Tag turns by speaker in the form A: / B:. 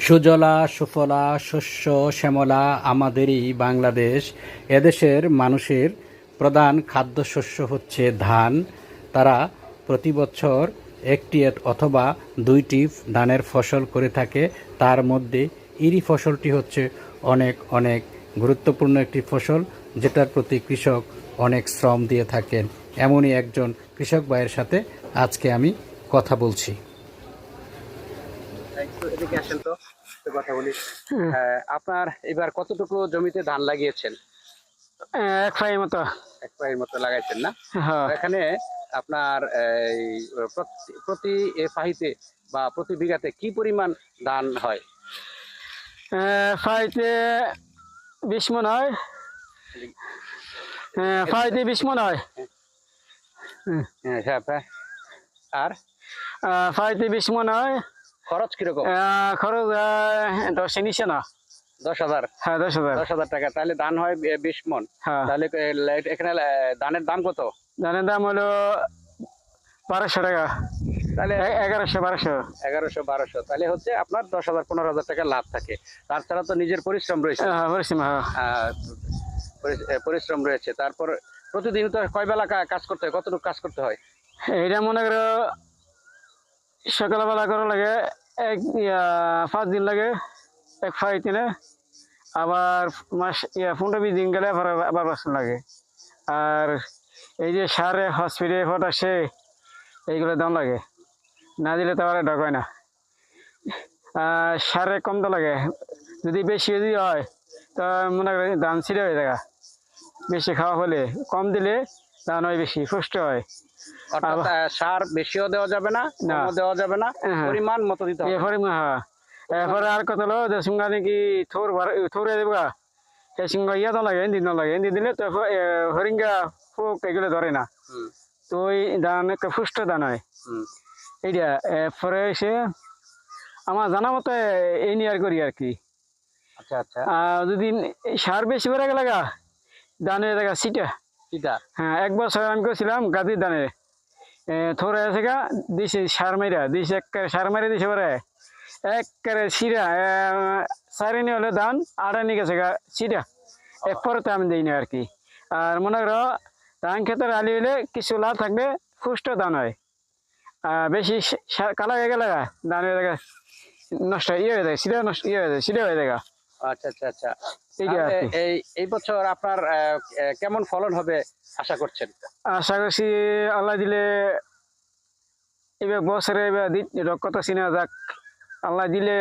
A: সুজলা সুফলা শস্য শ্যামলা আমাদেরই বাংলাদেশ। এদেশের মানুষের প্রধান খাদ্যশস্য হচ্ছে ধান। তারা প্রতি বছর একটি অথবা দুইটি ধানের ফসল করে থাকে। তার মধ্যে ইরি ফসলটি হচ্ছে অনেক অনেক গুরুত্বপূর্ণ একটি ফসল, যেটার প্রতি কৃষক অনেক শ্রম দিয়ে থাকেন। এমনই একজন কৃষক ভাইয়ের সাথে আজকে আমি কথা বলছি। একটু এদিকে আসেন তো, একটু কথা বলি। আপনার এবার কতটুকু জমিতে ধান লাগিয়েছেন?
B: এক পায়ের মতো।
A: এক পায়ের মতো লাগাইছেন না?
B: হ্যাঁ।
A: এখানে আপনার এই প্রতি পাহিতে বা প্রতি বিঘাতে কি পরিমাণ ধান হয়?
B: পাইতে 20 মন হয়। পাইতে 20 মন হয়।
A: হ্যাঁ, আর
B: পাইতে 20 মন হয়।
A: খরচ কিরকম?
B: খরচ 10 এর নিচে না।
A: 10,000?
B: হ্যাঁ, 10,000।
A: 10,000 টাকা। তাহলে ধান হয় 20 মন।
B: হ্যাঁ।
A: তাহলে এখানে ধানের দাম কত?
B: ধানের দাম হলো 1200 টাকা।
A: তাহলে
B: 1100-1200।
A: 1100-1200, তাহলে হচ্ছে আপনার 10,000-15,000 টাকা লাভ থাকে। তাছাড়া তো নিজের পরিশ্রম রয়েছে।
B: হ্যাঁ, বলছি। হ্যাঁ।
A: পরিশ্রম রয়েছে। তারপর প্রতিদিন তো কয় বেলা কাজ করতে হয়? কতটুকু কাজ করতে হয়?
B: এইটা মনে করো সকালবেলা করা লাগে 5 দিন লাগে এক পাইতে না। আবার মাস 15-20 দিন গেলে আবার বাসন লাগে। আর এই যে সারে হসপিটালে পটাশে এইগুলো দাম লাগে, না দিলে তো আবার ঢোকায় না। সারে কম তো লাগে, যদি বেশি যদি হয় তো মনে করি ধান ছিঁড়ে হয়ে যায়। বেশি খাওয়া হলে কম দিলে ধান হয় বেশি পুষ্ট হয়।
A: অর্থাৎ সার বেশিও দেওয়া যাবে না, কমও দেওয়া যাবে না, পরিমাণ মতো দিতে হবে।
B: হ্যাঁ। এরপরে আর কত হলো যে সঙ্গে নাকি থোর দেবো সেই সঙ্গে ইয়া দাম লাগে, দিন দাম লাগে। দিলে তো হরিঙ্গা পোক এগুলো ধরে না, তো ওই ধান একটা পুষ্ট ধান হয় এইটা। এরপরে এসে আমার জানা মতো এই নিয়ে আর করি আর কি।
A: আচ্ছা আচ্ছা।
B: যদি সার বেশি করে লাগা ধানের জায়গা সিটা। হ্যাঁ, 1 বছর আমি করছিলাম গাদির ধানে থোড়া আছে গা দিছে সার মাইরা দিছে, এক সার মারি দিছে পরে একবারে সিরা সারিনি হলে ধান আড়ানি গেছে গা সিটা। এরপরে তো আমি দিই না আর কি। আর মনে করো ধান ক্ষেতের আলি হলে কিছু লাভ থাকবে, পুষ্ট ধান হয়। বেশি কালা হয়ে গেলে ধান হয়ে যায় নষ্ট হয়ে যায়, সিটা নষ্ট হয়ে যায়, সিটা হয়ে যায়।
A: আচ্ছা আচ্ছা আচ্ছা। এই বছর আপনার কেমন ফলন হবে আশা করছেন?
B: আশা করছি আল্লাহ দিলে এবার বছরে এবার কত চিনা যাক, আল্লাহ দিলে